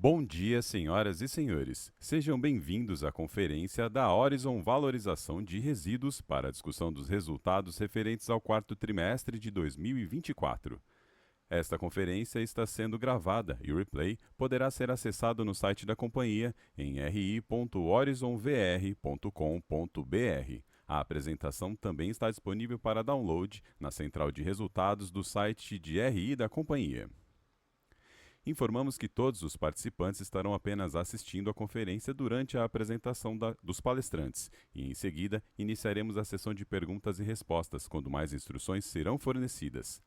Bom dia, senhoras e senhores. Sejam bem-vindos à conferência da Horizon Valorização de Resíduos para a discussão dos resultados referentes ao quarto trimestre de 2024. Esta conferência está sendo gravada e o replay poderá ser acessado no site da companhia em ri.horizonvr.com.br. A apresentação também está disponível para download na central de resultados do site de RI da companhia. Informamos que todos os participantes estarão apenas assistindo à conferência durante a apresentação dos palestrantes e, em seguida, iniciaremos a sessão de perguntas e respostas, quando mais instruções serão fornecidas.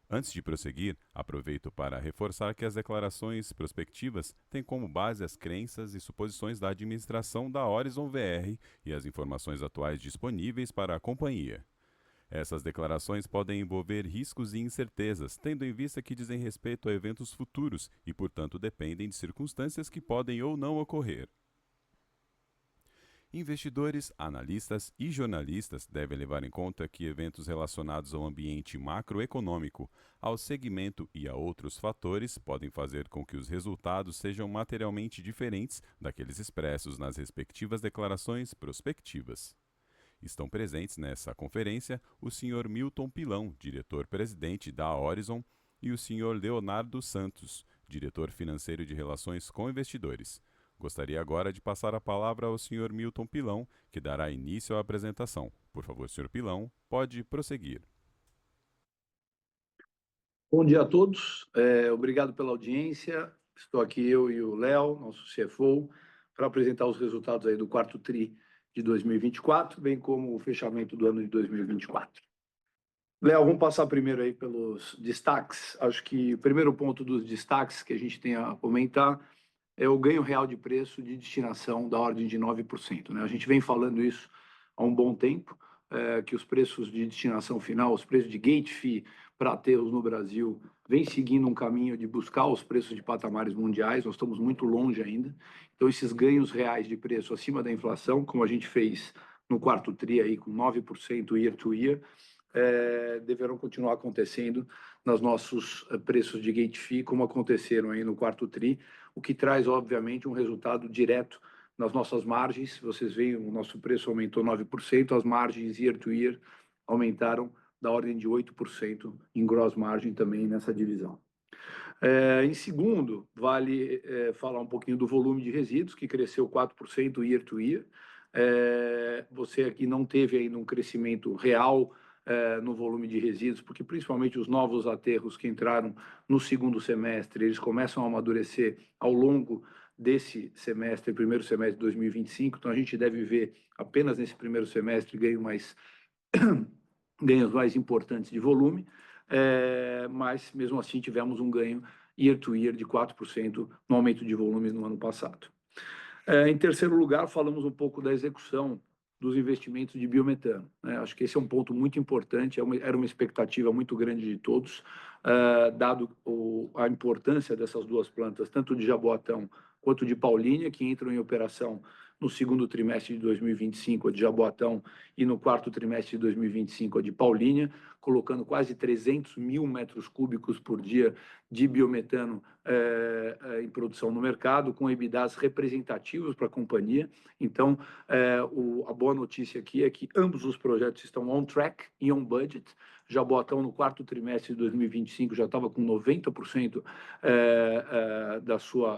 Antes de prosseguir, aproveito para reforçar que as declarações prospectivas têm como base as crenças e suposições da administração da Horizon VR e as informações atuais disponíveis para a companhia. Essas declarações podem envolver riscos e incertezas, tendo em vista que dizem respeito a eventos futuros e, portanto, dependem de circunstâncias que podem ou não ocorrer. Investidores, analistas e jornalistas devem levar em conta que eventos relacionados ao ambiente macroeconômico, ao segmento e a outros fatores podem fazer com que os resultados sejam materialmente diferentes daqueles expressos nas respectivas declarações prospectivas. Estão presentes nessa conferência o Sr. Milton Pilão, diretor-presidente da Horizon, e o Sr. Leonardo Santos, diretor financeiro de Relações com Investidores. Gostaria agora de passar a palavra ao Sr. Milton Pilão, que dará início à apresentação. Por favor, Sr. Pilão, pode prosseguir. Bom dia a todos, obrigado pela audiência. Estou aqui eu e o Léo, nosso CFO, para apresentar os resultados aí do quarto TRI de 2024, bem como o fechamento do ano de 2024. Léo, vamos passar primeiro aí pelos destaques. Acho que o primeiro ponto dos destaques que a gente tem a comentar é o ganho real de preço de destinação da ordem de 9%, né? A gente vem falando isso há um bom tempo, que os preços de destinação final, os preços de gate fee para aterros no Brasil, vem seguindo um caminho de buscar os preços de patamares mundiais, nós estamos muito longe ainda. Então, esses ganhos reais de preço acima da inflação, como a gente fez no quarto TRI, aí, com 9% year to year, deverão continuar acontecendo nos nossos preços de gate fee, como aconteceram aí no quarto TRI, o que traz, obviamente, um resultado direto nas nossas margens. Vocês veem, o nosso preço aumentou 9%, as margens year to year aumentaram da ordem de 8% em gross margin também nessa divisão. Em segundo, vale falar um pouquinho do volume de resíduos, que cresceu 4% year to year. Você aqui não teve ainda um crescimento real no volume de resíduos, porque principalmente os novos aterros que entraram no segundo semestre, eles começam a amadurecer ao longo desse semestre, primeiro semestre de 2025, então a gente deve ver apenas nesse primeiro semestre ganhos mais importantes de volume, mas mesmo assim tivemos um ganho year to year de 4% no aumento de volumes no ano passado. Em terceiro lugar, falamos um pouco da execução dos investimentos de biometano, né? Acho que esse é um ponto muito importante, era uma expectativa muito grande de todos, dado a importância dessas duas plantas, tanto de Jaboatão quanto de Paulínia, que entram em operação no segundo trimestre de 2025, a de Jaboatão, e no quarto trimestre de 2025, a de Paulínia, colocando quase 300 mil metros cúbicos por dia de biometano em produção no mercado, com EBITDAs representativos para a companhia. Então, a boa notícia aqui é que ambos os projetos estão on track e on budget. Jaboatão, no quarto trimestre de 2025, já estava com 90%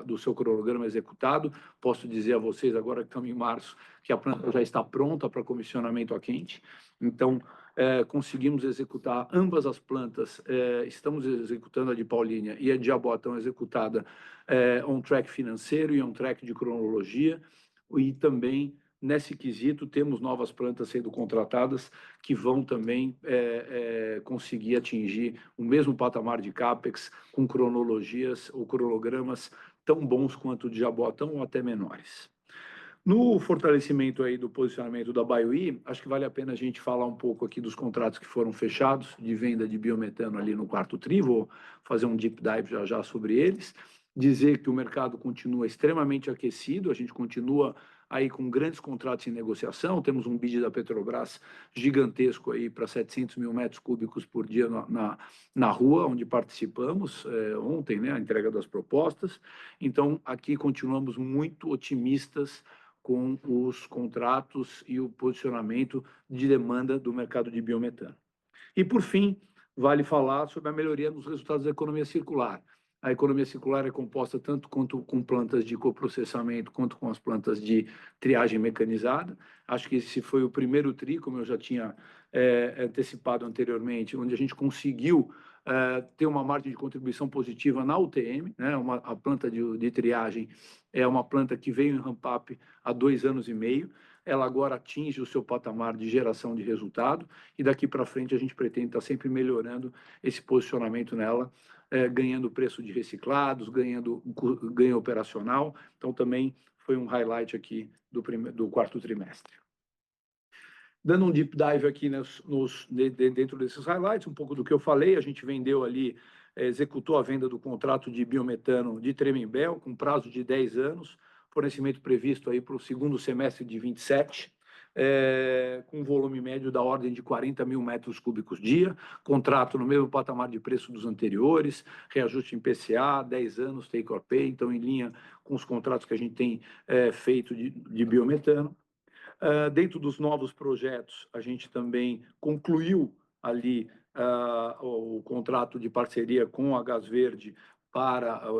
do seu cronograma executado. Posso dizer a vocês, agora que estamos em março, que a planta já está pronta para comissionamento a quente. Então, conseguimos executar ambas as plantas, estamos executando a de Paulínia e a de Jaboatão executada on track financeiro e on track de cronologia, e também nesse quesito temos novas plantas sendo contratadas que vão também conseguir atingir o mesmo patamar de CAPEX com cronologias ou cronogramas tão bons quanto o de Jaboatão ou até menores. No fortalecimento aí do posicionamento da BioE, acho que vale a pena a gente falar um pouco aqui dos contratos que foram fechados de venda de biometano ali no quarto TRI, vou fazer um deep dive já sobre eles, dizer que o mercado continua extremamente aquecido, a gente continua aí com grandes contratos em negociação. Temos um bid da Petrobras gigantesco aí para 700 mil metros cúbicos por dia na rua, onde participamos ontem, né, a entrega das propostas. Então, aqui continuamos muito otimistas com os contratos e o posicionamento de demanda do mercado de biometano. E, por fim, vale falar sobre a melhoria nos resultados da economia circular. A economia circular é composta tanto quanto com plantas de coprocessamento quanto com as plantas de triagem mecanizada. Acho que esse foi o primeiro TRI, como eu já tinha antecipado anteriormente, onde a gente conseguiu ter uma margem de contribuição positiva na UTM, né? A planta de triagem é uma planta que veio em ramp-up há 2 anos e meio. Ela agora atinge o seu patamar de geração de resultado e daqui para frente a gente pretende estar sempre melhorando esse posicionamento nela, ganhando preço de reciclados, ganho operacional. Então, também foi um highlight aqui do quarto trimestre. Dando um deep dive aqui dentro desses highlights, um pouco do que eu falei, a gente vendeu ali, executou a venda do contrato de biometano de Tremembé, com prazo de 10 anos, fornecimento previsto aí para o segundo semestre de 27, com volume médio da ordem de 40 mil metros cúbicos dia, contrato no mesmo patamar de preço dos anteriores, reajuste em PCA, 10 anos, take or pay, então em linha com os contratos que a gente tem feito de biometano. Dentro dos novos projetos, a gente também concluiu ali o contrato de parceria com a Gás Verde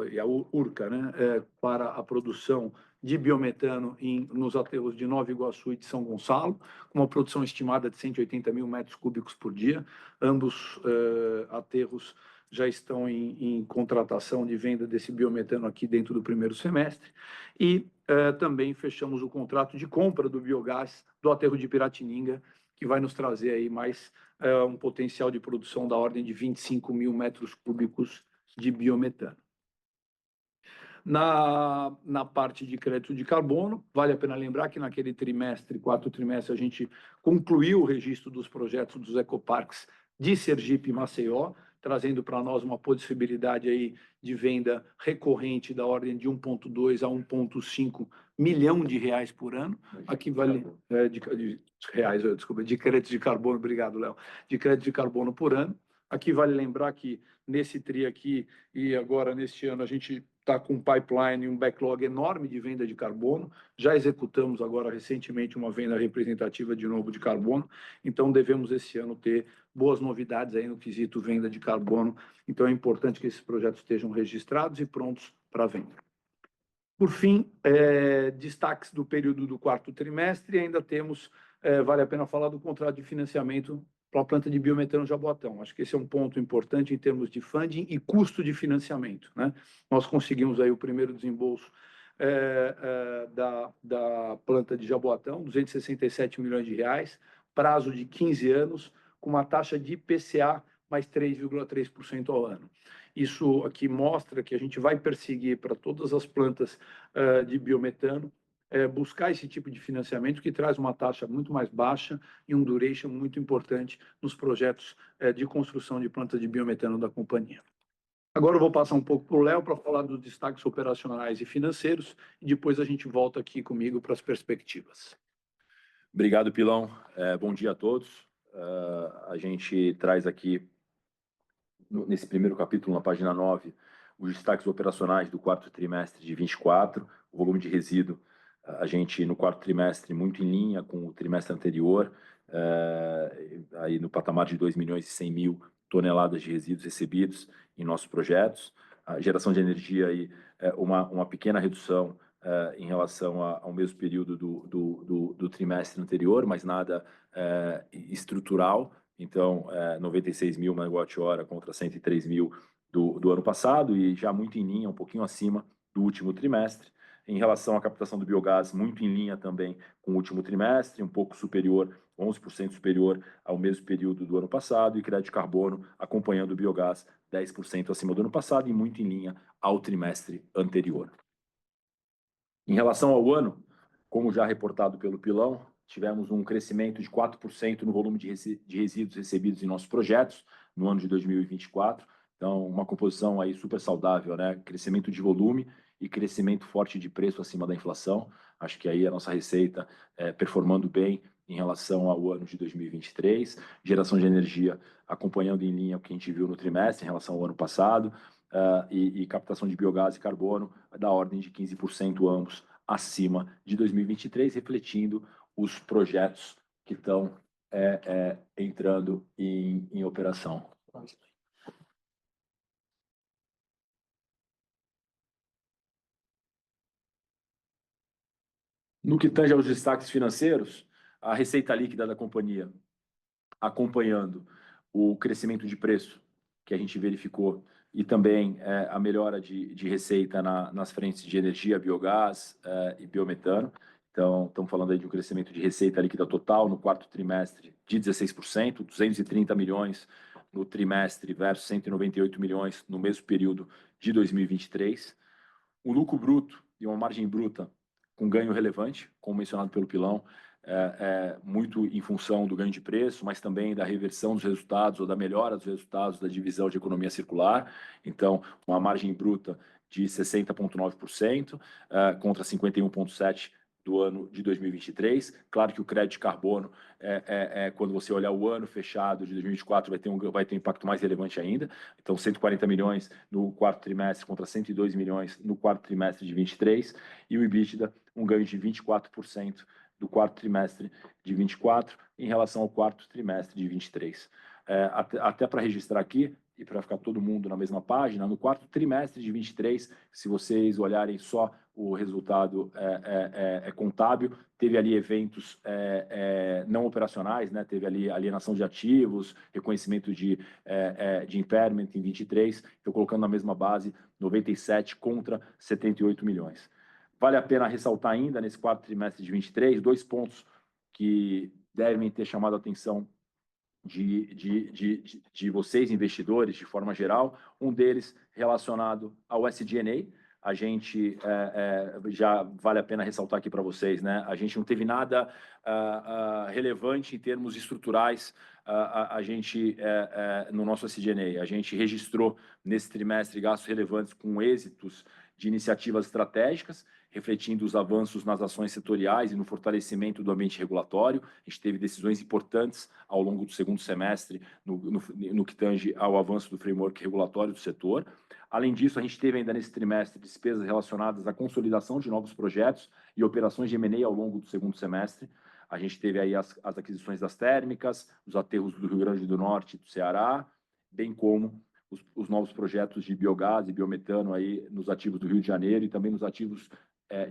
e a Urca, né, para a produção de biometano nos aterros de Nova Iguaçu e de São Gonçalo, com uma produção estimada de 180 mil metros cúbicos por dia. Ambos aterros já estão em contratação de venda desse biometano aqui dentro do primeiro semestre. E também fechamos o contrato de compra do biogás do aterro de Piratininga, que vai nos trazer aí mais um potencial de produção da ordem de 25 mil metros cúbicos de biometano. Na parte de crédito de carbono, vale a pena lembrar que naquele quarto trimestre, a gente concluiu o registro dos projetos dos ecoparques de Sergipe e Maceió, trazendo para nós uma possibilidade aí de venda recorrente da ordem de 1,2 a 1,5 milhão de reais por ano. Aqui vale de crédito de carbono, obrigado, Léo, de crédito de carbono por ano. Aqui vale lembrar que nesse TRI aqui e agora neste ano a gente está com um pipeline e um backlog enorme de venda de carbono. Já executamos agora recentemente uma venda representativa de novo de carbono, então devemos esse ano ter boas novidades aí no quesito venda de carbono. Então é importante que esses projetos estejam registrados e prontos para venda. Por fim, destaques do período do quarto trimestre, ainda temos, vale a pena falar do contrato de financiamento para a planta de biometano Jaboatão. Acho que esse é um ponto importante em termos de funding e custo de financiamento, né? Nós conseguimos aí o primeiro desembolso da planta de Jaboatão, 267 milhões de reais, prazo de 15 anos, com uma taxa de IPCA mais 3,3% ao ano. Isso aqui mostra que a gente vai perseguir para todas as plantas de biometano buscar esse tipo de financiamento que traz uma taxa muito mais baixa e um duration muito importante nos projetos de construção de plantas de biometano da companhia. Agora eu vou passar um pouco para o Léo para falar dos destaques operacionais e financeiros e depois a gente volta aqui comigo para as perspectivas. Obrigado, Pilão. Bom dia a todos. A gente traz aqui, nesse primeiro capítulo, na página 9, os destaques operacionais do quarto trimestre de 24, o volume de resíduo. A gente, no quarto trimestre, muito em linha com o trimestre anterior, aí no patamar de 2 milhões e 100 mil toneladas de resíduos recebidos em nossos projetos. A geração de energia, aí, uma pequena redução em relação ao mesmo período do trimestre anterior, mas nada estrutural. Então, 96 mil megawatt-hora contra 103 mil do ano passado e já muito em linha, um pouquinho acima do último trimestre. Em relação à captação do biogás, muito em linha também com o último trimestre, um pouco superior, 11% superior ao mesmo período do ano passado, e crédito de carbono acompanhando o biogás 10% acima do ano passado e muito em linha ao trimestre anterior. Em relação ao ano, como já reportado pelo Pilão, tivemos um crescimento de 4% no volume de resíduos recebidos em nossos projetos no ano de 2024. Então, uma composição aí super saudável, né? Crescimento de volume e crescimento forte de preço acima da inflação. Acho que aí a nossa receita performando bem em relação ao ano de 2023, geração de energia acompanhando em linha o que a gente viu no trimestre em relação ao ano passado, e captação de biogás e carbono da ordem de 15% ambos acima de 2023, refletindo os projetos que estão entrando em operação. No que tange aos destaques financeiros, a receita líquida da companhia acompanhando o crescimento de preço que a gente verificou e também a melhora de receita nas frentes de energia, biogás e biometano. Então, estamos falando aí de um crescimento de receita líquida total no quarto trimestre de 16%, 230 milhões no trimestre versus 198 milhões no mesmo período de 2023. Um lucro bruto e uma margem bruta com ganho relevante, como mencionado pelo Pilão, muito em função do ganho de preço, mas também da reversão dos resultados ou da melhora dos resultados da divisão de economia circular. Então, uma margem bruta de 60,9% contra 51,7% do ano de 2023. Claro que o crédito de carbono, quando você olhar o ano fechado de 2024, vai ter um impacto mais relevante ainda. Então, 140 milhões no quarto trimestre contra 102 milhões no quarto trimestre de 23, e o EBITDA, um ganho de 24% do quarto trimestre de 24 em relação ao quarto trimestre de 23. Até para registrar aqui, e para ficar todo mundo na mesma página, no quarto trimestre de 23, se vocês olharem só o resultado contábil, teve ali eventos não operacionais, né? Teve ali alienação de ativos, reconhecimento de impairment em 23, eu colocando na mesma base 97 contra 78 milhões. Vale a pena ressaltar ainda, nesse quarto trimestre de 23, dois pontos que devem ter chamado a atenção de vocês, investidores, de forma geral. Um deles relacionado ao SG&A. A gente, já vale a pena ressaltar aqui para vocês, né? A gente não teve nada relevante em termos estruturais no nosso SG&A. A gente registrou nesse trimestre gastos relevantes com êxitos de iniciativas estratégicas, refletindo os avanços nas ações setoriais e no fortalecimento do ambiente regulatório. A gente teve decisões importantes ao longo do segundo semestre no que tange ao avanço do framework regulatório do setor. Além disso, a gente teve ainda nesse trimestre despesas relacionadas à consolidação de novos projetos e operações de M&A ao longo do segundo semestre. A gente teve aí as aquisições das térmicas, os aterros do Rio Grande do Norte e do Ceará, bem como os novos projetos de biogás e biometano aí nos ativos do Rio de Janeiro e também nos ativos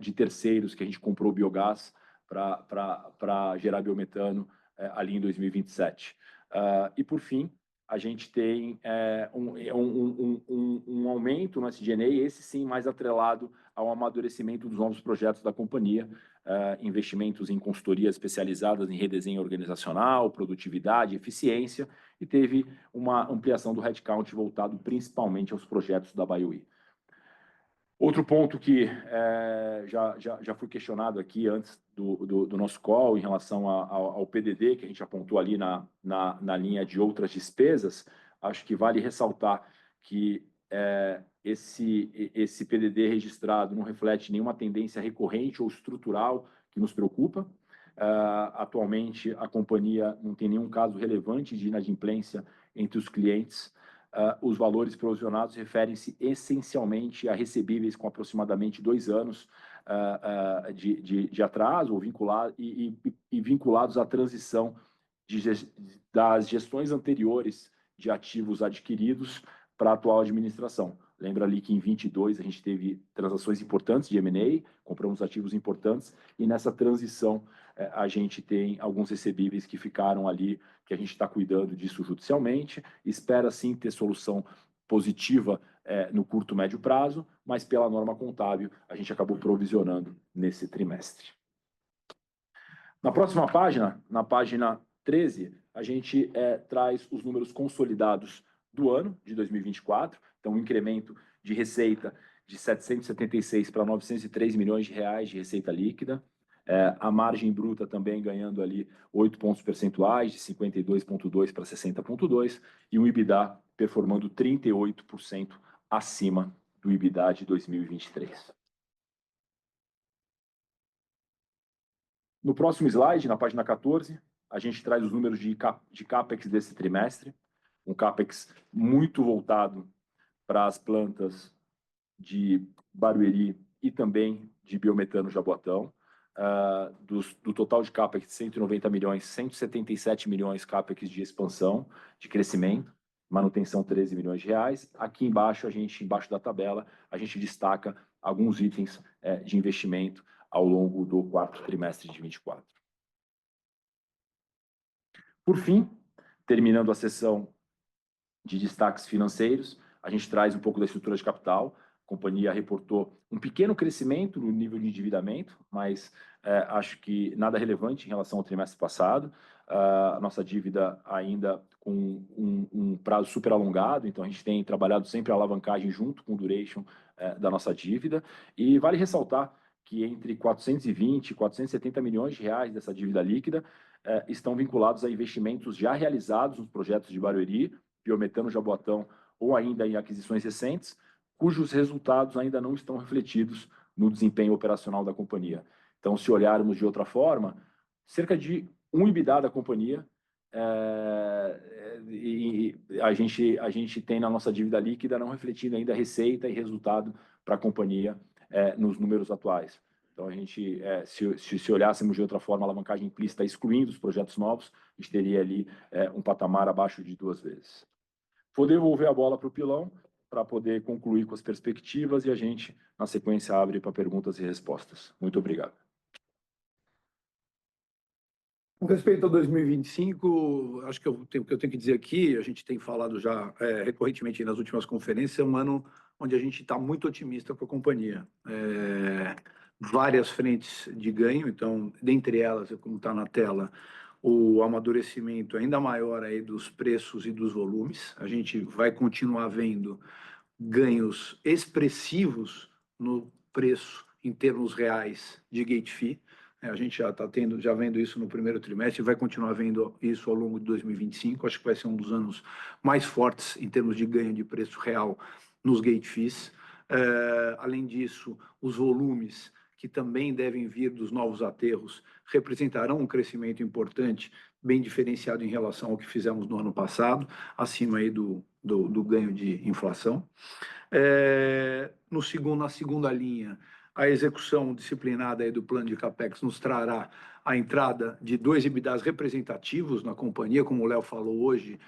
de terceiros que a gente comprou biogás para gerar biometano ali em 2027. E por fim, a gente tem um aumento no SG&A, esse sim mais atrelado ao amadurecimento dos novos projetos da companhia, investimentos em consultorias especializadas em redesenho organizacional, produtividade, eficiência, e teve uma ampliação do headcount voltado principalmente aos projetos da BioE. Outro ponto que já foi questionado aqui antes do nosso call em relação ao PDD, que a gente apontou ali na linha de outras despesas, acho que vale ressaltar que esse PDD registrado não reflete nenhuma tendência recorrente ou estrutural que nos preocupa. Atualmente, a companhia não tem nenhum caso relevante de inadimplência entre os clientes. Os valores provisionados referem-se essencialmente a recebíveis com aproximadamente 2 anos de atraso ou vinculados à transição das gestões anteriores de ativos adquiridos para a atual administração. Lembra ali que em 22 a gente teve transações importantes de M&A, compramos ativos importantes, e nessa transição a gente tem alguns recebíveis que ficaram ali, que a gente está cuidando disso judicialmente, espera sim ter solução positiva no curto, médio prazo, mas pela norma contábil a gente acabou provisionando nesse trimestre. Na próxima página, na página 13, a gente traz os números consolidados do ano de 2024, então um incremento de receita de 776 para 903 milhões de reais de receita líquida, a margem bruta também ganhando ali 8 pontos percentuais, de 52,2 para 60,2, e o EBITDA performando 38% acima do EBITDA de 2023. No próximo slide, na página 14, a gente traz os números de CAPEX desse trimestre, um CAPEX muito voltado para as plantas de Barueri e também de biometano Jaboatão. Do total de CAPEX de 190 milhões, 177 milhões CAPEX de expansão, de crescimento, manutenção 13 milhões de reais. Aqui embaixo, embaixo da tabela, a gente destaca alguns itens de investimento ao longo do quarto trimestre de 24. Por fim, terminando a sessão de destaques financeiros, a gente traz um pouco da estrutura de capital. A companhia reportou um pequeno crescimento no nível de endividamento, mas acho que nada relevante em relação ao trimestre passado. A nossa dívida ainda com um prazo super alongado, então a gente tem trabalhado sempre a alavancagem junto com o duration da nossa dívida. E vale ressaltar que entre 420 e 470 milhões de reais dessa dívida líquida estão vinculados a investimentos já realizados nos projetos de Barueri, biometano Jaboatão ou ainda em aquisições recentes, cujos resultados ainda não estão refletidos no desempenho operacional da companhia. Então, se olharmos de outra forma, cerca de 1 EBITDA da companhia, e a gente tem na nossa dívida líquida não refletindo ainda receita e resultado para a companhia nos números atuais. Então, a gente, se olhássemos de outra forma, a alavancagem implícita excluindo os projetos novos, a gente teria ali um patamar abaixo de 2 vezes. Vou devolver a bola para o Pilão para poder concluir com as perspectivas e a gente, na sequência, abre para perguntas e respostas. Muito obrigado. Com respeito a 2025, acho que o que eu tenho que dizer aqui, a gente tem falado já recorrentemente nas últimas conferências, é um ano onde a gente está muito otimista com a companhia. Várias frentes de ganho, então, dentre elas, como está na tela, o amadurecimento ainda maior aí dos preços e dos volumes. A gente vai continuar vendo ganhos expressivos no preço em termos reais de gate fee. A gente já vendo isso no primeiro trimestre e vai continuar vendo isso ao longo de 2025. Acho que vai ser um dos anos mais fortes em termos de ganho de preço real nos gate fees. Além disso, os volumes que também devem vir dos novos aterros representarão um crescimento importante, bem diferenciado em relação ao que fizemos no ano passado, acima aí do ganho de inflação. Na segunda linha, a execução disciplinada aí do plano de CAPEX nos trará a entrada de 2 EBITDAs representativos na companhia, como o Léo falou hoje,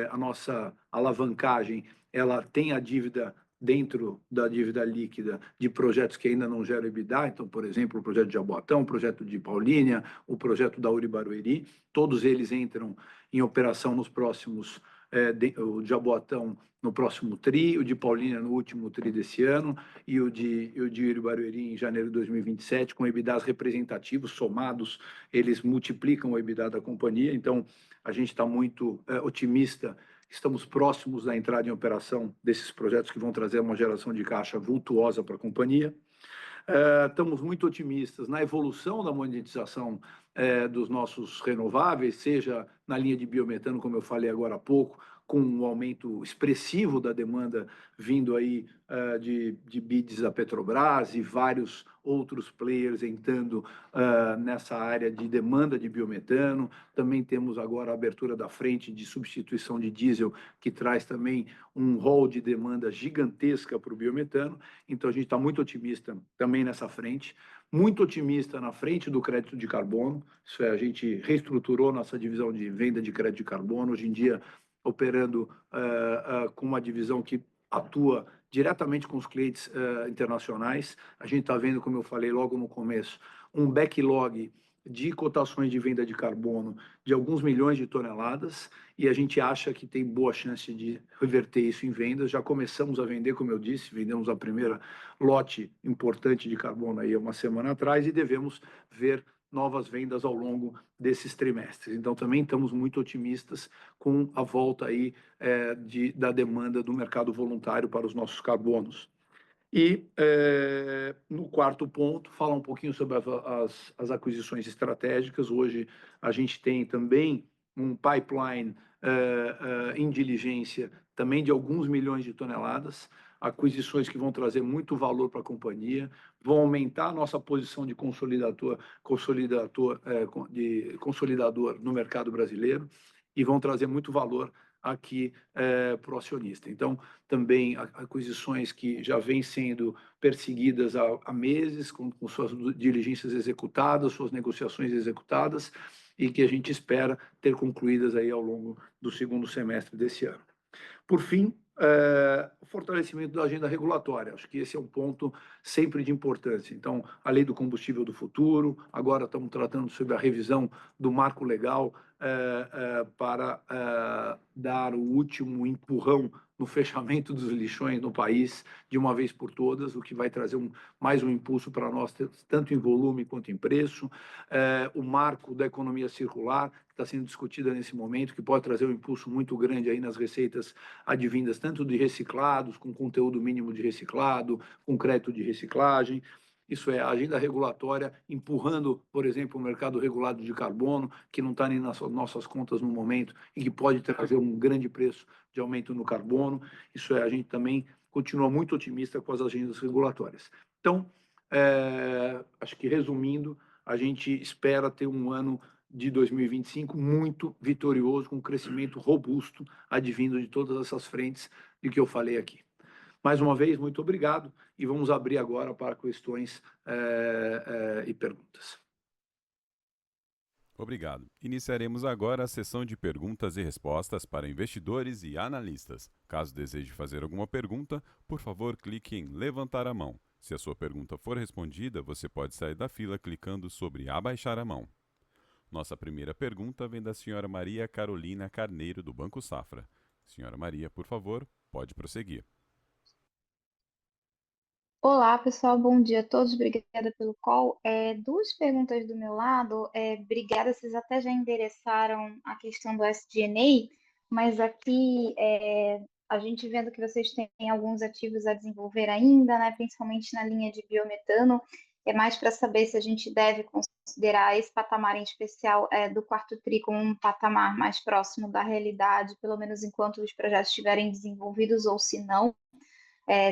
a nossa alavancagem, ela tem a dívida dentro da dívida líquida de projetos que ainda não geram EBITDA, então, por exemplo, o projeto de Jaboatão, o projeto de Paulínia, o projeto da Uri Barueri, todos eles entram em operação nos próximos, o de Jaboatão no próximo TRI, o de Paulínia no último TRI desse ano e o de Uri Barueri em janeiro de 2027, com EBITDAs representativos, somados, eles multiplicam o EBITDA da companhia, então a gente está muito otimista. Estamos próximos da entrada em operação desses projetos que vão trazer uma geração de caixa vultuosa para a companhia. Estamos muito otimistas na evolução da monetização dos nossos renováveis, seja na linha de biometano, como eu falei agora há pouco, com um aumento expressivo da demanda vindo aí de bids da Petrobras e vários outros players entrando nessa área de demanda de biometano. Também temos agora a abertura da frente de substituição de diesel, que traz também um rol de demanda gigantesca para o biometano. Então, a gente está muito otimista também nessa frente. Muito otimista na frente do crédito de carbono. Isso é, a gente reestruturou nossa divisão de venda de crédito de carbono. Hoje em dia, operando com uma divisão que atua diretamente com os clientes internacionais. A gente está vendo, como eu falei logo no começo, um backlog de cotações de venda de carbono de alguns milhões de toneladas, e a gente acha que tem boa chance de reverter isso em vendas. Já começamos a vender, como eu disse, vendemos a primeira lote importante de carbono aí uma semana atrás, e devemos ver novas vendas ao longo desses trimestres. Então, também estamos muito otimistas com a volta aí da demanda do mercado voluntário para os nossos carbonos. E, no quarto ponto, falar um pouquinho sobre as aquisições estratégicas. Hoje, a gente tem também um pipeline em diligência, também de alguns milhões de toneladas, aquisições que vão trazer muito valor para a companhia, vão aumentar a nossa posição de consolidador no mercado brasileiro e vão trazer muito valor aqui para o acionista. Então, também aquisições que já vêm sendo perseguidas há meses, com suas diligências executadas, suas negociações executadas, e que a gente espera ter concluídas aí ao longo do segundo semestre desse ano. Por fim, o fortalecimento da agenda regulatória. Acho que esse é um ponto sempre de importância. Então, a lei do combustível do futuro, agora estamos tratando sobre a revisão do marco legal para dar o último empurrão no fechamento dos lixões no país, de uma vez por todas, o que vai trazer mais um impulso para nós, tanto em volume quanto em preço. O marco da economia circular, que está sendo discutida nesse momento, que pode trazer um impulso muito grande aí nas receitas advindas, tanto de reciclados, com conteúdo mínimo de reciclado, com crédito de reciclagem. Isso é a agenda regulatória empurrando, por exemplo, o mercado regulado de carbono, que não está nem nas nossas contas no momento e que pode trazer um grande preço de aumento no carbono. Isso é, a gente também continua muito otimista com as agendas regulatórias. Então, acho que resumindo, a gente espera ter um ano de 2025 muito vitorioso, com um crescimento robusto, advindo de todas essas frentes de que eu falei aqui. Mais uma vez, muito obrigado, e vamos abrir agora para questões e perguntas. Obrigado. Iniciaremos agora a sessão de perguntas e respostas para investidores e analistas. Caso deseje fazer alguma pergunta, por favor, clique em levantar a mão. Se a sua pergunta for respondida, você pode sair da fila clicando sobre abaixar a mão. Nossa primeira pergunta vem da senhora Maria Carolina Carneiro, do Banco Safra. Senhora Maria, por favor, pode prosseguir. Olá, pessoal, bom dia a todos, obrigada pelo call. Duas perguntas do meu lado. Obrigada, vocês até já endereçaram a questão do SG&A, mas aqui a gente vendo que vocês têm alguns ativos a desenvolver ainda, né, principalmente na linha de biometano, é mais para saber se a gente deve considerar esse patamar em especial do quarto TRI como um patamar mais próximo da realidade, pelo menos enquanto os projetos estiverem desenvolvidos, ou se não.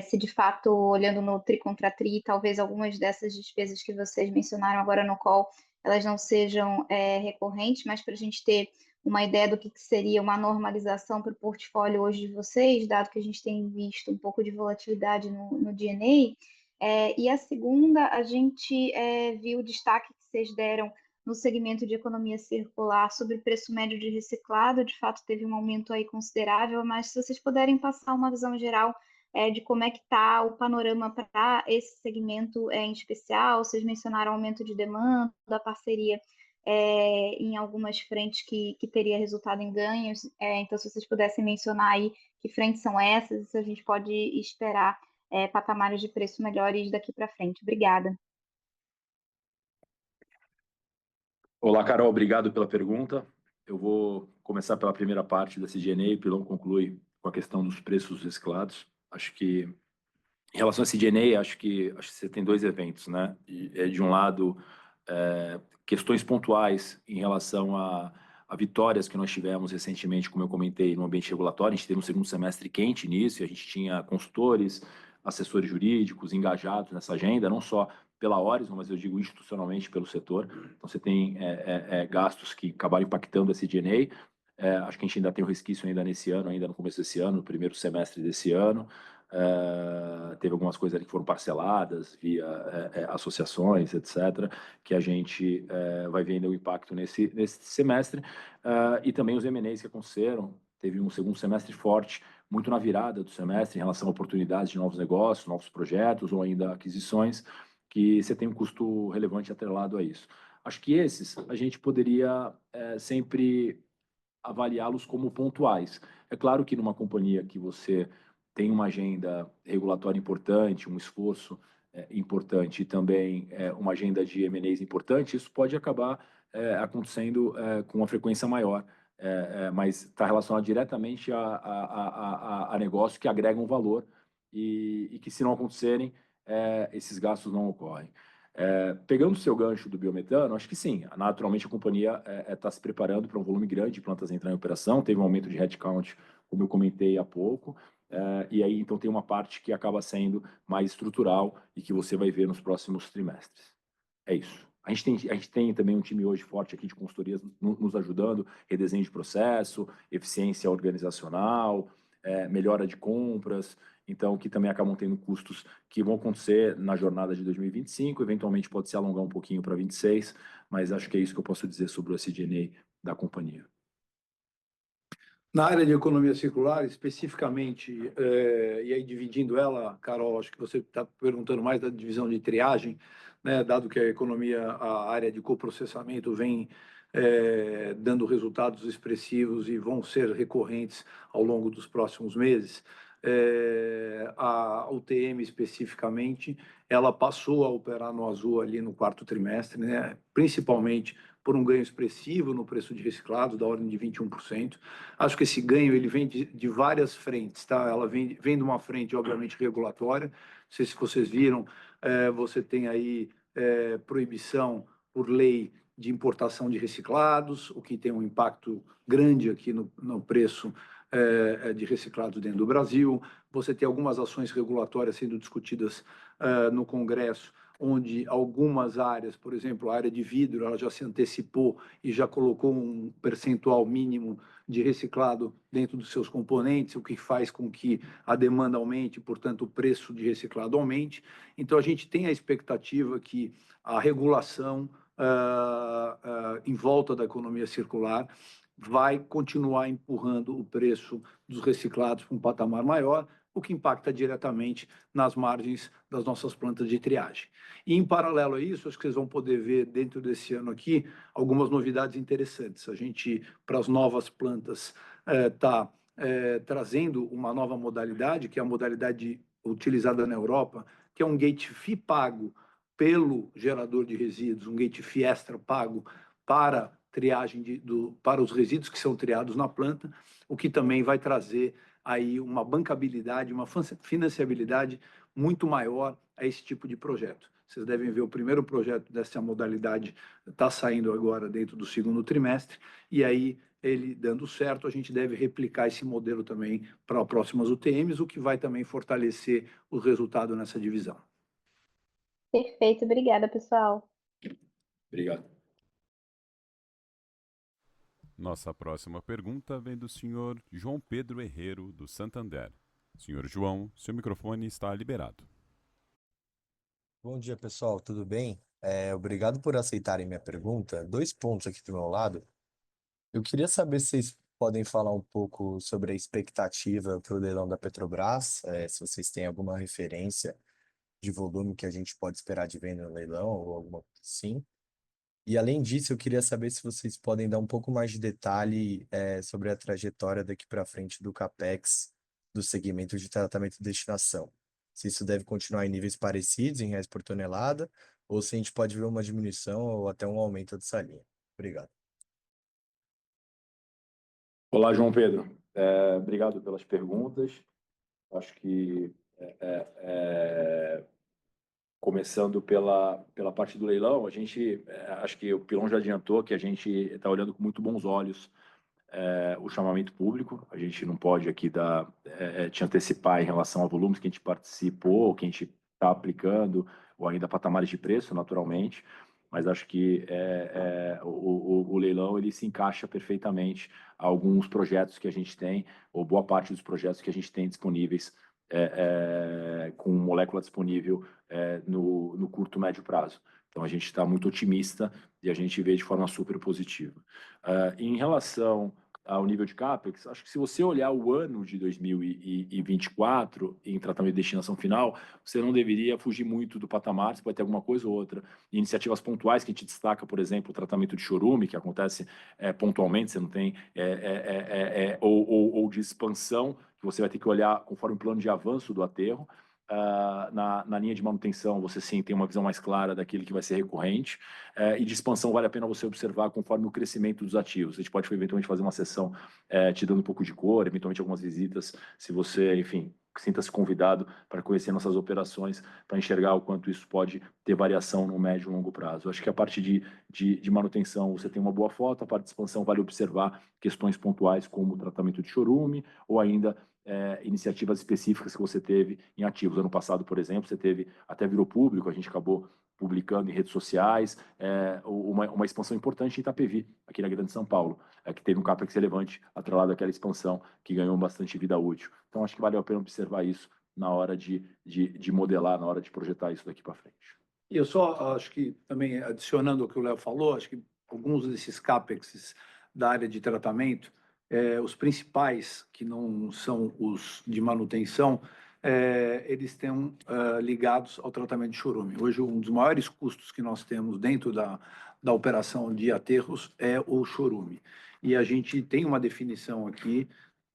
Se de fato, olhando no TRI contra TRI, talvez algumas dessas despesas que vocês mencionaram agora no call, elas não sejam recorrentes, mas para a gente ter uma ideia do que seria uma normalização para o portfólio hoje de vocês, dado que a gente tem visto um pouco de volatilidade no D&A. E a segunda, a gente viu o destaque que vocês deram no segmento de economia circular sobre o preço médio de reciclado, de fato teve um aumento aí considerável, mas se vocês puderem passar uma visão geral de como é que está o panorama para esse segmento em especial. Vocês mencionaram o aumento de demanda, a parceria em algumas frentes que teria resultado em ganhos. Então, se vocês pudessem mencionar aí que frentes são essas, e se a gente pode esperar patamares de preço melhores daqui para frente. Obrigada. Olá, Carol, obrigado pela pergunta. Eu vou começar pela primeira parte da SG&A, Pilão conclui com a questão dos preços reciclados. Acho que, em relação a SG&A, acho que você tem dois eventos, né? De um lado, questões pontuais em relação a vitórias que nós tivemos recentemente, como eu comentei, no ambiente regulatório. A gente teve um segundo semestre quente nisso, e a gente tinha consultores, assessores jurídicos engajados nessa agenda, não só pela Horizon, mas eu digo institucionalmente pelo setor. Então, você tem gastos que acabaram impactando a SG&A. Acho que a gente ainda tem um resquício ainda nesse ano, ainda no começo desse ano, no primeiro semestre desse ano. Teve algumas coisas ali que foram parceladas via associações, etc., que a gente vai vendo o impacto nesse semestre. E também os M&As que aconteceram. Teve um segundo semestre forte, muito na virada do semestre, em relação a oportunidades de novos negócios, novos projetos ou ainda aquisições, que você tem um custo relevante atrelado a isso. Acho que esses a gente poderia sempre avaliá-los como pontuais. É claro que numa companhia que você tem uma agenda regulatória importante, um esforço importante e também uma agenda de M&As importante, isso pode acabar acontecendo com uma frequência maior, mas está relacionado diretamente a negócios que agregam valor e que, se não acontecerem, esses gastos não ocorrem. Pegando o seu gancho do biometano, acho que sim, naturalmente a companhia está se preparando para um volume grande de plantas entrar em operação, teve um aumento de headcount, como eu comentei há pouco, e aí então tem uma parte que acaba sendo mais estrutural e que você vai ver nos próximos trimestres. É isso. A gente tem também um time hoje forte aqui de consultorias nos ajudando, redesenho de processo, eficiência organizacional, melhora de compras, então que também acabam tendo custos que vão acontecer na jornada de 2025, eventualmente pode se alongar um pouquinho para 26, mas acho que é isso que eu posso dizer sobre o SG&A da companhia. Na área de economia circular, especificamente, e aí dividindo ela, Carol, acho que você está perguntando mais da divisão de triagem, né, dado que a área de coprocessamento vem dando resultados expressivos e vão ser recorrentes ao longo dos próximos meses. A UTM especificamente, ela passou a operar no azul ali no quarto trimestre, né, principalmente por um ganho expressivo no preço de reciclados, da ordem de 21%. Acho que esse ganho ele vem de várias frentes, tá? Ela vem de uma frente, obviamente, regulatória. Não sei se vocês viram, você tem aí proibição por lei de importação de reciclados, o que tem um impacto grande aqui no preço de reciclados dentro do Brasil. Você tem algumas ações regulatórias sendo discutidas no Congresso, onde algumas áreas, por exemplo, a área de vidro, ela já se antecipou e já colocou um percentual mínimo de reciclado dentro dos seus componentes, o que faz com que a demanda aumente, portanto, o preço de reciclado aumente. Então, a gente tem a expectativa que a regulação em volta da economia circular vai continuar empurrando o preço dos reciclados para um patamar maior, o que impacta diretamente nas margens das nossas plantas de triagem. E, em paralelo a isso, acho que vocês vão poder ver dentro desse ano aqui algumas novidades interessantes. A gente, para as novas plantas, está trazendo uma nova modalidade, que é a modalidade utilizada na Europa, que é um gate fee pago pelo gerador de resíduos, um gate fee extra pago para triagem para os resíduos que são triados na planta, o que também vai trazer aí uma bancabilidade, uma financiabilidade muito maior a esse tipo de projeto. Vocês devem ver o primeiro projeto dessa modalidade está saindo agora dentro do segundo trimestre, e aí, ele dando certo, a gente deve replicar esse modelo também para próximas UTMs, o que vai também fortalecer o resultado nessa divisão. Perfeito, obrigada, pessoal. Obrigado. Nossa próxima pergunta vem do senhor João Pedro Herrero, do Santander. Senhor João, seu microfone está liberado. Bom dia, pessoal, tudo bem? Obrigado por aceitarem minha pergunta. 2 pontos aqui do meu lado. Eu queria saber se vocês podem falar um pouco sobre a expectativa para o leilão da Petrobras, se vocês têm alguma referência de volume que a gente pode esperar de venda no leilão ou alguma coisa assim. E, além disso, eu queria saber se vocês podem dar um pouco mais de detalhe sobre a trajetória daqui para frente do CAPEX do segmento de tratamento e destinação. Se isso deve continuar em níveis parecidos, em reais por tonelada, ou se a gente pode ver uma diminuição ou até um aumento dessa linha. Obrigado. Olá, João Pedro. Obrigado pelas perguntas. Acho que começando pela parte do leilão, a gente acho que o Pilon já adiantou que a gente está olhando com muito bons olhos o chamamento público. A gente não pode aqui te antecipar em relação a volumes que a gente participou, que a gente está aplicando, ou ainda patamares de preço, naturalmente, mas acho que o leilão ele se encaixa perfeitamente a alguns projetos que a gente tem, ou boa parte dos projetos que a gente tem disponíveis com molécula disponível no curto, médio prazo. Então, a gente está muito otimista e a gente vê de forma super positiva. Em relação ao nível de CAPEX, acho que se você olhar o ano de 2024 em tratamento de destinação final, você não deveria fugir muito do patamar, você pode ter alguma coisa ou outra. Iniciativas pontuais que a gente destaca, por exemplo, o tratamento de chorume, que acontece pontualmente, você não tem, ou de expansão, que você vai ter que olhar conforme o plano de avanço do aterro. Na linha de manutenção, você sim tem uma visão mais clara daquilo que vai ser recorrente, e de expansão vale a pena você observar conforme o crescimento dos ativos. A gente pode eventualmente fazer uma sessão te dando um pouco de cor, eventualmente algumas visitas, se você, enfim, sinta-se convidado para conhecer nossas operações, para enxergar o quanto isso pode ter variação no médio e longo prazo. Acho que a parte de manutenção você tem uma boa foto, a parte de expansão vale observar questões pontuais como o tratamento de chorume, ou ainda iniciativas específicas que você teve em ativos. Ano passado, por exemplo, você teve, até virou público, a gente acabou publicando em redes sociais, uma expansão importante em Itapevi, aqui na Grande São Paulo, que teve um capex relevante atrelado àquela expansão que ganhou bastante vida útil. Então, acho que vale a pena observar isso na hora de modelar, na hora de projetar isso daqui para frente. E eu só acho que, também adicionando o que o Léo falou, acho que alguns desses CAPEX da área de tratamento, os principais, que não são os de manutenção, eles estão ligados ao tratamento de chorume. Hoje, um dos maiores custos que nós temos dentro da operação de aterros é o chorume. E a gente tem uma definição aqui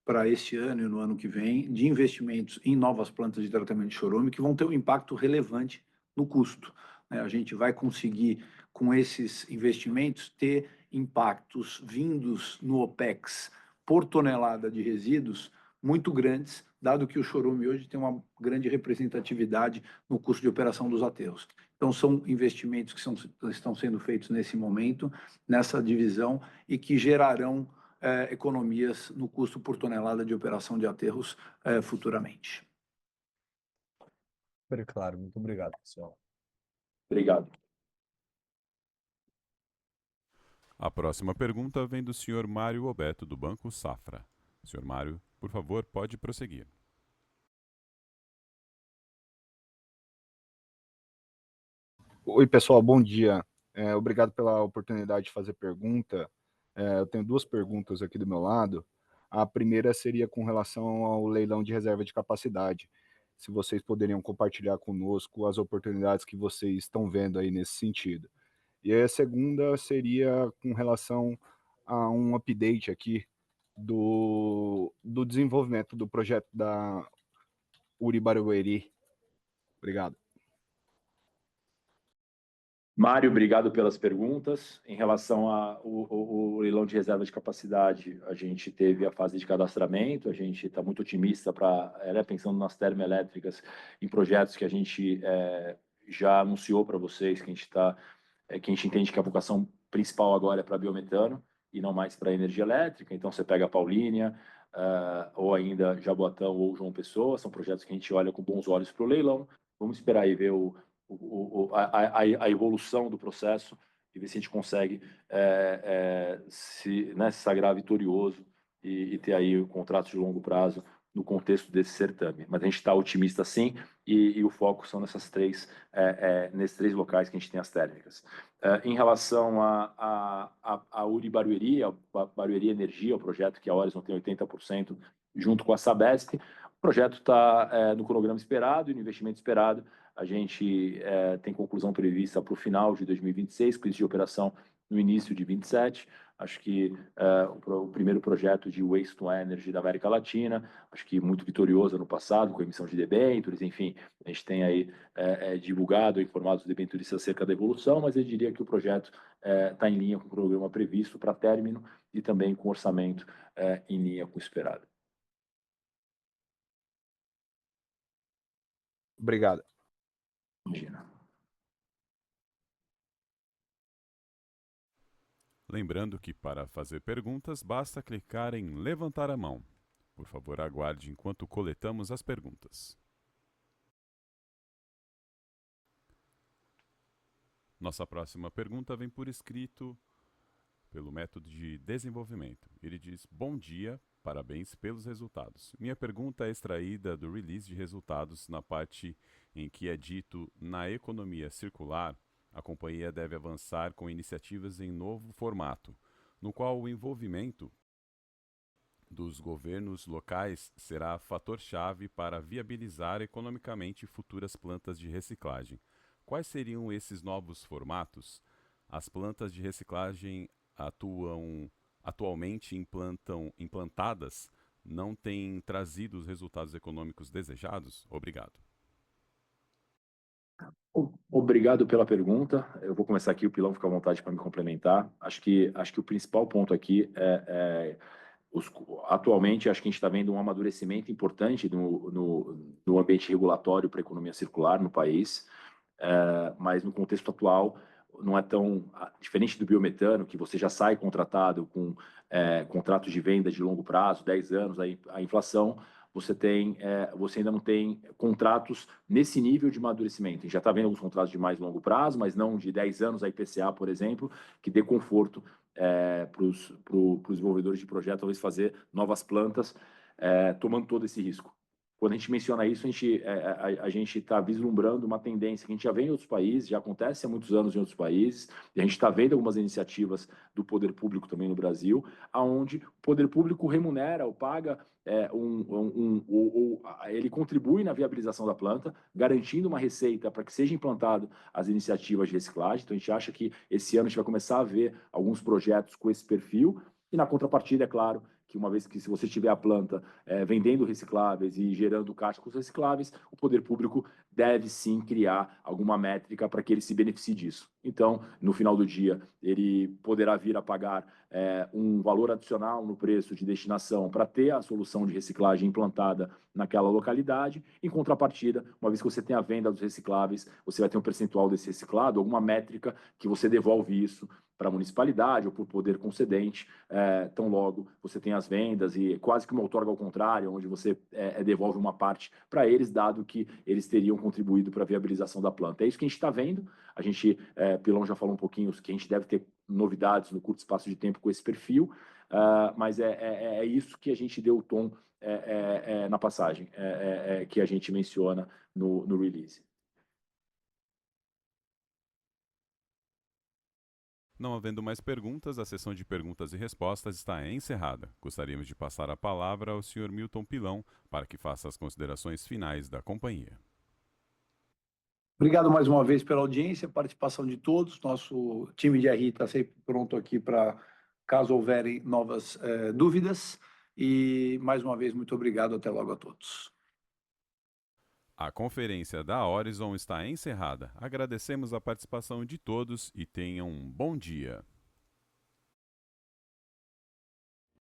para este ano e no ano que vem de investimentos em novas plantas de tratamento de chorume que vão ter um impacto relevante no custo. A gente vai conseguir, com esses investimentos, ter impactos vindos no OPEX por tonelada de resíduos muito grandes, dado que o chorume hoje tem uma grande representatividade no custo de operação dos aterros. Então, são investimentos que estão sendo feitos nesse momento, nessa divisão, e que gerarão economias no custo por tonelada de operação de aterros futuramente. Super claro, muito obrigado, pessoal. Obrigado. A próxima pergunta vem do senhor Mário Obeto, do Banco Safra. Senhor Mário, por favor, pode prosseguir. Oi, pessoal, bom dia. Obrigado pela oportunidade de fazer pergunta. Eu tenho duas perguntas aqui do meu lado. A primeira seria com relação ao leilão de reserva de capacidade. Se vocês poderiam compartilhar conosco as oportunidades que vocês estão vendo aí nesse sentido. E a segunda seria com relação a um update aqui do desenvolvimento do projeto da Uri-Barueri. Obrigado. Mário, obrigado pelas perguntas. Em relação ao leilão de reserva de capacidade, a gente teve a fase de cadastramento, a gente está muito otimista pensando nas termoelétricas, em projetos que a gente já anunciou para vocês, que a gente entende que a vocação principal agora é para biometano e não mais para energia elétrica. Então, você pega a Paulínia, ou ainda Jaboatão ou João Pessoa, são projetos que a gente olha com bons olhos para o leilão. Vamos esperar aí ver a evolução do processo e ver se a gente consegue se sagrar vitorioso e ter aí contratos de longo prazo no contexto desse certame. Mas a gente está otimista sim, e o foco são nesses três locais que a gente tem as térmicas. Em relação a Uri Barueri, a Barueri Energia, o projeto que a Horizon tem 80% junto com a Sabesp, o projeto está no cronograma esperado e no investimento esperado. A gente tem conclusão prevista para o final de 2026, com início de operação no início de 2027. Acho que o primeiro projeto de Waste to Energy da América Latina, acho que muito vitorioso no passado, com a emissão de debêntures, enfim, a gente tem aí divulgado, informado os debenturistas acerca da evolução, mas eu diria que o projeto está em linha com o programa previsto para término e também com orçamento em linha com o esperado. Obrigado. Imagina. Lembrando que para fazer perguntas basta clicar em levantar a mão. Por favor, aguarde enquanto coletamos as perguntas. Nossa próxima pergunta vem por escrito pelo método de desenvolvimento. Ele diz: bom dia, parabéns pelos resultados. Minha pergunta é extraída do release de resultados na parte em que é dito: na economia circular, a companhia deve avançar com iniciativas em novo formato, no qual o envolvimento dos governos locais será fator-chave para viabilizar economicamente futuras plantas de reciclagem. Quais seriam esses novos formatos? As plantas de reciclagem atualmente implantadas não têm trazido os resultados econômicos desejados? Obrigado. Obrigado pela pergunta. Eu vou começar aqui, o Pilão fica à vontade para me complementar. Acho que o principal ponto aqui atualmente, acho que a gente está vendo um amadurecimento importante no ambiente regulatório para a economia circular no país, mas no contexto atual não é tão diferente do biometano, que você já sai contratado com contratos de venda de longo prazo, 10 anos, a inflação. você ainda não tem contratos nesse nível de amadurecimento. A gente já está vendo alguns contratos de mais longo prazo, mas não de 10 anos, a IPCA, por exemplo, que dê conforto para os desenvolvedores de projeto, talvez fazer novas plantas, tomando todo esse risco. Quando a gente menciona isso, a gente está vislumbrando uma tendência que a gente já vê em outros países, já acontece há muitos anos em outros países, e a gente está vendo algumas iniciativas do poder público também no Brasil, aonde o poder público remunera ou paga, ele contribui na viabilização da planta, garantindo uma receita para que seja implantado as iniciativas de reciclagem. Então, a gente acha que esse ano a gente vai começar a ver alguns projetos com esse perfil, e na contrapartida, é claro, que uma vez que se você tiver a planta vendendo recicláveis e gerando caixa com os recicláveis, o poder público deve sim criar alguma métrica para que ele se beneficie disso. Então, no final do dia, ele poderá vir a pagar um valor adicional no preço de destinação para ter a solução de reciclagem implantada naquela localidade. Em contrapartida, uma vez que você tem a venda dos recicláveis, você vai ter um percentual desse reciclado, alguma métrica que você devolve isso para a municipalidade ou para o poder concedente, tão logo você tem as vendas, e quase que uma outorga ao contrário, onde você devolve uma parte para eles, dado que eles teriam contribuído para a viabilização da planta. É isso que a gente está vendo. A gente, Pilão já falou um pouquinho que a gente deve ter novidades no curto espaço de tempo com esse perfil, mas é isso que a gente deu o tom na passagem, que a gente menciona no release. Não havendo mais perguntas, a sessão de perguntas e respostas está encerrada. Gostaríamos de passar a palavra ao Sr. Milton Pilão para que faça as considerações finais da companhia. Obrigado mais uma vez pela audiência, participação de todos. Nosso time de RI está sempre pronto aqui para, caso houverem novas dúvidas. E, mais uma vez, muito obrigado. Até logo a todos. A conferência da Horizon está encerrada. Agradecemos a participação de todos e tenham um bom dia.